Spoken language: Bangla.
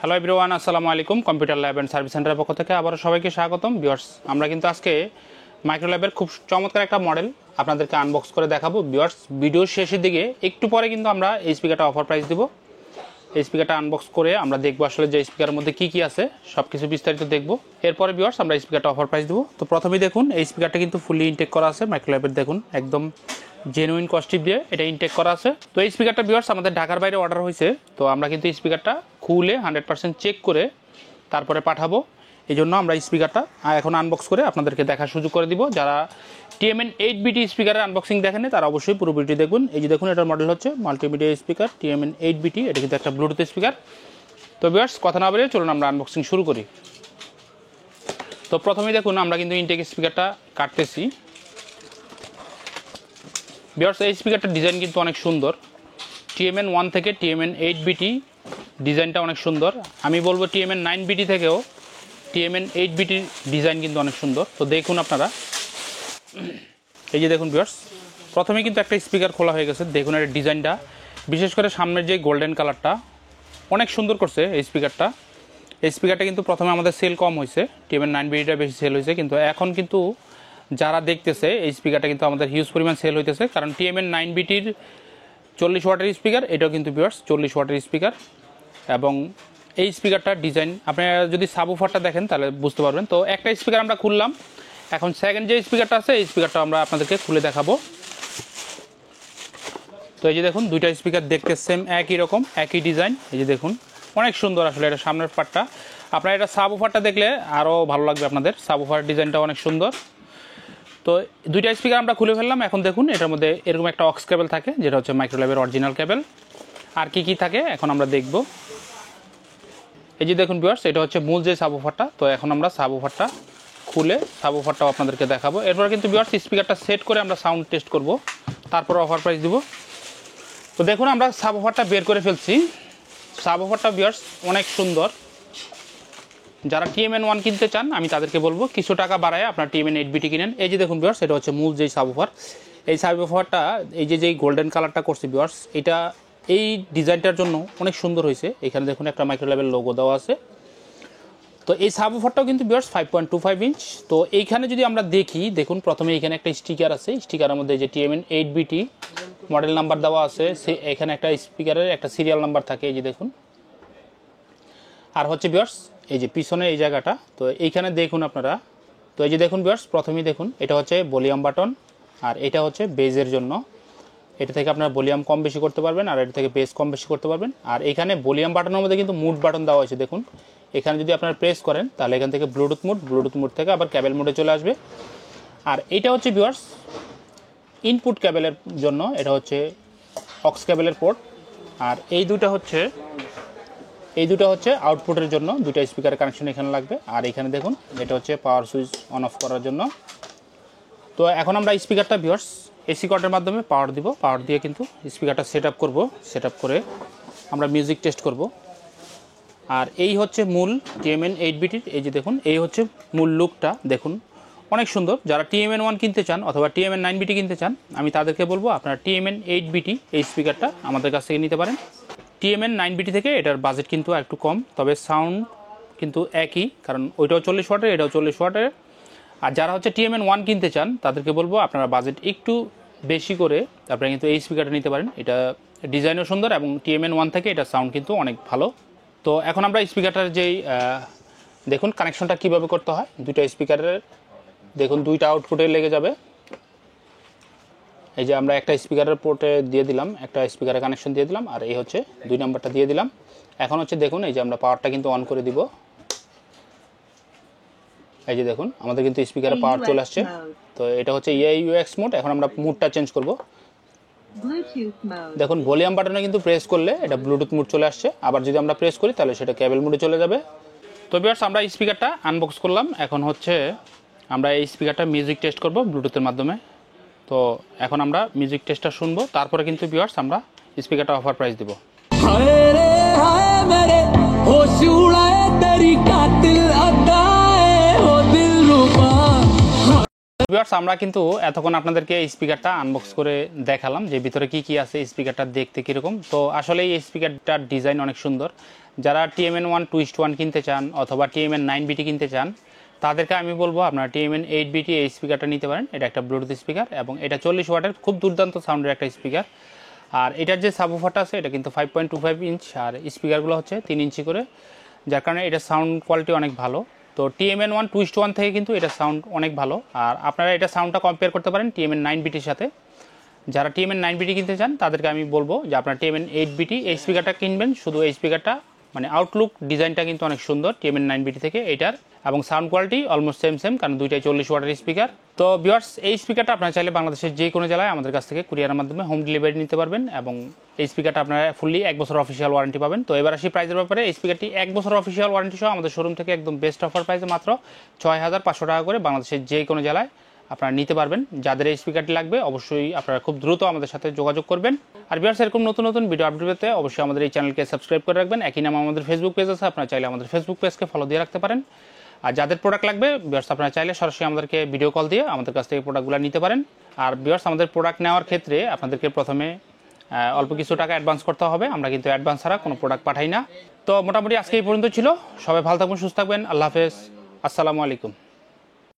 হ্যালো এভরিওয়ান, আসসালামু আলাইকুম। কম্পিউটার ল্যাব অ্যান্ড সার্ভিস সেন্টারের পক্ষ থেকে আবারও সবাইকে স্বাগতম। ভিউয়ার্স, আমরা কিন্তু আজকে মাইক্রো ল্যাবের খুব চমৎকার একটা মডেল আপনাদেরকে আনবক্স করে দেখাবো। ভিউয়ার্স, ভিডিওর শেষের দিকে একটু পরে কিন্তু আমরা এই স্পিকারটা অফার প্রাইস দিব। এই স্পিকারটা আনবক্স করে আমরা দেখবো আসলে যে স্পিকারের মধ্যে কী কী আছে সব কিছু বিস্তারিত দেখবো। এরপরে ভিউয়ার্স আমরা এই স্পিকারটা অফার প্রাইস দেবো। তো প্রথমেই দেখুন, এই স্পিকারটা কিন্তু ফুলি ইনটেক করা আছে। মাইক্রো ল্যাবের দেখুন একদম জেনুইন কস্টিপ দিয়ে এটা ইনটেক করা আছে। তো এই স্পিকারটা ভিউয়ার্স আমাদের ঢাকার বাইরে অর্ডার হয়েছে। তো আমরা কিন্তু এই স্পিকারটা খুলে 100% চেক করে তারপরে পাঠাবো। এই জন্য আমরা স্পিকারটা এখন আনবক্স করে আপনাদেরকে দেখার সুযোগ করে দিব। যারা TMN 8BT স্পিকারের আনবক্সিং দেখেন তারা অবশ্যই পুরো ভিডিও দেখুন। এই যে দেখুন, এটার মডেল হচ্ছে মাল্টিমিডিয়া স্পিকার TMN 8BT। এটা কিন্তু একটা ব্লুটুথ স্পিকার। তো ভিউয়ার্স, কথা না বলে চলুন আমরা আনবক্সিং শুরু করি। তো প্রথমেই দেখুন, আমরা কিন্তু ইনটেক স্পিকারটা কাটতেছি। ভিউয়ার্স, এই স্পিকারটার ডিজাইন কিন্তু অনেক সুন্দর। TMN 1 থেকে TMN 8BT ডিজাইনটা অনেক সুন্দর। আমি বলবো TMN 9BT থেকেও TMN 8BT ডিজাইন কিন্তু অনেক সুন্দর। তো দেখুন আপনারা, এই যে দেখুন ভিউয়ার্স, প্রথমে কিন্তু একটা স্পিকার খোলা হয়ে গেছে। দেখুন এর ডিজাইনটা, বিশেষ করে সামনের যে গোল্ডেন কালারটা অনেক সুন্দর করছে এই স্পিকারটা। এই স্পিকারটা কিন্তু প্রথমে আমাদের সেল কম হয়েছে, TMN 9BTটা বেশি সেল হয়েছে, কিন্তু এখন কিন্তু যারা দেখতেছে এই স্পিকারটা কিন্তু আমাদের হিউজ পরিমাণ সেল হইতেছে। কারণ TMN 9BTর 40 ওয়াটের স্পিকার, এটাও কিন্তু ভিউয়ার্স 40 ওয়াটের স্পিকার। এবং এই স্পিকারটার ডিজাইন আপনারা যদি সাবউফারটা দেখেন তাহলে বুঝতে পারবেন। তো একটা স্পিকার আমরা খুললাম, এখন সেকেন্ড যে স্পিকারটা আছে এই স্পিকারটা আমরা আপনাদেরকে খুলে দেখাবো। তো এই যে দেখুন, দুইটা স্পিকার দেখতে সেম, একই রকম, একই ডিজাইন। এই যে দেখুন অনেক সুন্দর আসলে এটা সামনের পার্টটা। আপনারা এটা সাবউফারটা দেখলে আরও ভালো লাগবে আপনাদের। সাবউফার ডিজাইনটা অনেক সুন্দর। তো দুইটা স্পিকার আমরা খুলে ফেললাম। এখন দেখুন এটার মধ্যে এরকম একটা অক্স কেবল থাকে, যেটা হচ্ছে মাইক্রো ল্যাবের অরিজিনাল কেবল। আর কি কি থাকে এখন আমরা দেখব। এই যে দেখুন ভিউয়ার্স, এটা হচ্ছে মূল যে সাবউফারটা। তো এখন আমরা সাবউফারটা খুলে সাবউফারটাও আপনাদেরকে দেখাবো। এরপর কিন্তু ভিউয়ার্স স্পিকারটা সেট করে আমরা সাউন্ড টেস্ট করব, তারপর অফার প্রাইস দিব। তো দেখুন আমরা সাবউফারটা বের করে ফেলছি। সাবউফারটা ভিউয়ার্স অনেক সুন্দর। যারা TMN 1 কিনতে চান আমি তাদেরকে বলবো কিছু টাকা বাড়ায় আপনার TMN 8BT কিনেন। এই যে দেখুন ভিউয়ার্স, এটা হচ্ছে মূল যেই সাবউফার। এই সাবউফারটা এই যে যেই গোল্ডেন কালারটা করছে ভিউয়ার্স, এটা এই ডিজাইনটার জন্য অনেক সুন্দর হয়েছে। এখানে দেখুন একটা মাইক্রো ল্যাবের লোগো দেওয়া আছে। তো এই সাবউফারটাও কিন্তু ভিউয়ার্স 5.25 ইঞ্চ। তো এইখানে যদি আমরা দেখি, দেখুন প্রথমে এখানে একটা স্টিকার আছে। স্টিকারের মধ্যে যে TMN 8BT মডেল নাম্বার দেওয়া আছে, এখানে একটা স্পিকারের একটা সিরিয়াল নাম্বার থাকে। এই যে দেখুন, আর হচ্ছে ভিউয়ার্স এই যে পিছনে এই জায়গাটা, তো এইখানে দেখুন আপনারা। তো এই যে দেখুন ভিউয়ার্স, প্রথমেই দেখুন এটা হচ্ছে ভলিউম বাটন, আর এটা হচ্ছে বেজের জন্য। এটা থেকে আপনারা ভলিউম কম বেশি করতে পারবেন, আর এটা থেকে বেস কম বেশি করতে পারবেন। আর এখানে ভলিউম বাটনের মধ্যে কিন্তু মুড বাটন দেওয়া হয়েছে। দেখুন এখানে যদি আপনারা প্রেস করেন তাহলে এখান থেকে ব্লুটুথ মোড থেকে আবার ক্যাবেল মোডে চলে আসবে। আর এটা হচ্ছে ভিউয়ার্স ইনপুট ক্যাবেলের জন্য, এটা হচ্ছে অক্স ক্যাবেলের পোর্ট। আর এই দুটো হচ্ছে আউটপুটের জন্য। দুইটা স্পিকারের কানেকশন এখানে লাগবে। আর এখানে দেখুন এটা হচ্ছে পাওয়ার সুইচ অন অফ করার জন্য। তো এখন আমরা স্পিকারটা ভিউয়ার্স এসি কর্ডের মাধ্যমে পাওয়ার দিব। পাওয়ার দিয়ে কিন্তু স্পিকারটা সেট আপ করব। সেট আপ করে আমরা মিউজিক টেস্ট করব। আর এই হচ্ছে মূল TMN 8BT। এই যে দেখুন, এই হচ্ছে মূল লুকটা। দেখুন অনেক সুন্দর। যারা TMN 1 কিনতে চান অথবা TMN 9BT কিনতে চান আমি তাদেরকে বলবো আপনারা TMN 8BT এই স্পিকারটা আমাদের কাছ থেকে নিতে পারেন। TMN 9BT থেকে এটার বাজেট কিন্তু একটু কম, তবে সাউন্ড কিন্তু একই, কারণ ওইটাও 40 ওয়াটের, এটাও 40 ওয়াটের। আর যারা হচ্ছে TMN 1 কিনতে চান তাদেরকে বলবো আপনারা বাজেট একটু বেশি করে আপনারা কিন্তু এই স্পিকারটা নিতে পারেন। এটা ডিজাইনও সুন্দর এবং TMN 1 থেকে এটা সাউন্ড কিন্তু অনেক ভালো। তো এখন আমরা স্পিকারটার যেই দেখুন কানেকশনটা কিভাবে করতে হয়। দুইটা স্পিকারের দেখুন দুইটা আউটপুটে লেগে যাবে। এই যে আমরা একটা স্পিকারের পোর্টে দিয়ে দিলাম, একটা স্পিকারের কানেকশন দিয়ে দিলাম, আর এই হচ্ছে 2 নাম্বারটা দিয়ে দিলাম। এখন হচ্ছে দেখুন এই যে আমরা পাওয়ারটা কিন্তু অন করে দিব। এই যে দেখুন আমাদের কিন্তু স্পিকারে পাওয়ার চলে আসছে। তো এটা হচ্ছে AUX মোড। এখন আমরা মুডটা চেঞ্জ করব। দেখুন ভলিউম বাটনে কিন্তু প্রেস করলে এটা ব্লুটুথ মোড চলে আসছে। আবার যদি আমরা প্রেস করি তাহলে সেটা কেবল মোডে চলে যাবে। তো ভিউয়ার্স আমরা স্পিকারটা আনবক্স করলাম। এখন হচ্ছে আমরা এই স্পিকারটা মিউজিক টেস্ট করব ব্লুটুথের মাধ্যমে। তো এখন আমরা মিউজিক টেস্টটা শুনবো, তারপরে কিন্তু ভিউয়ার্স আমরা স্পিকারটা অফার প্রাইস দিব। ভিউয়ার্স আমরা কিন্তু এতক্ষণ আপনাদেরকে এই স্পিকারটা আনবক্স করে দেখালাম যে ভিতরে কি কি আছে, স্পিকারটা দেখতে কীরকম। তো আসলে এই স্পিকারটার ডিজাইন অনেক সুন্দর। যারা TMN1 2:1 কিনতে চান অথবা TMN 9BT কিনতে চান তাদেরকে আমি বলবো আপনারা TMN 8BT এই স্পিকারটা নিতে পারেন। এটা একটা ব্লুটুথ স্পিকার এবং এটা 40 ওয়াটের খুব দুর্দান্ত সাউন্ডের একটা স্পিকার। আর এটার যে সাবওুফারটা আছে এটা কিন্তু 5.25 ইঞ্চ আর স্পিকারগুলো হচ্ছে 3 ইঞ্চি করে, যার কারণে এটা সাউন্ড কোয়ালিটি অনেক ভালো। তো TMN1 2:1 থেকে কিন্তু এটা সাউন্ড অনেক ভালো। আর আপনারা এটা সাউন্ডটা কম্পেয়ার করতে পারেন TMN 9BTর সাথে। যারা TMN 9BT কিনতে চান তাদেরকে আমি বলবো যে আপনারা TMN 8BT এই স্পিকারটা কিনবেন। শুধু এই স্পিকারটা মানে আউটলুক ডিজাইনটা কিন্তু অনেক সুন্দর TMN 9BT থেকে এইটার, এবং সাউন্ড কোয়ালিটি অলমোস্ট সেম কারণ দুইটাই 40 ওয়াটের স্পিকার। তো ভিউয়ার্স এই স্পিকারটা আপনারা চাইলে বাংলাদেশের যে কোনো জেলায় আমাদের কাছ থেকে কুরিয়ারের মাধ্যমে হোম ডেলিভারি নিতে পারবেন এবং এই স্পিকারটা আপনারা ফুললি 1 বছর অফিসিয়াল ওয়ারেন্টি পাবেন। তো এবার আসি প্রাইসের ব্যাপারে। এই স্পিকারটি 1 বছর অফিসিয়াল ওয়ারেন্টি সহ আমাদের শোরুম থেকে একদম বেস্ট অফার প্রাইসে মাত্র 6500 টাকা করে বাংলাদেশের যে কোনো জেলায় আপনারা নিতে পারবেন। যাদের এই স্পিকারটি লাগবে অবশ্যই আপনারা খুব দ্রুত আমাদের সাথে যোগাযোগ করবেন। আর ভিউয়ার্স এরকম নতুন নতুন ভিডিও আপডেট পেতে অবশ্যই আমাদের এই চ্যানেলকে সাবস্ক্রাইব করে রাখবেন। একই নামে আমাদের ফেসবুক পেজ আছে, আপনারা চাইলে আমাদের ফেসবুক পেজকে ফলো দিয়ে রাখতে পারেন। আর যাদের প্রোডাক্ট লাগবে ভিউয়ার্স আপনারা চাইলে সরাসরি আমাদেরকে ভিডিও কল দিয়ে আমাদের কাছ থেকে প্রোডাক্টগুলো নিতে পারেন। আর ভিউয়ার্স আমাদের প্রোডাক্ট নেওয়ার ক্ষেত্রে আপনাদেরকে প্রথমে অল্প কিছু টাকা অ্যাডভান্স করতে হবে। আমরা কিন্তু অ্যাডভান্স ছাড়া কোনো প্রোডাক্ট পাঠাই না। তো মোটামুটি আজকে এই পর্যন্ত ছিল। সবাই ভালো থাকবেন, সুস্থ থাকবেন। আল্লাহ হাফেজ, আসসালামু আলাইকুম।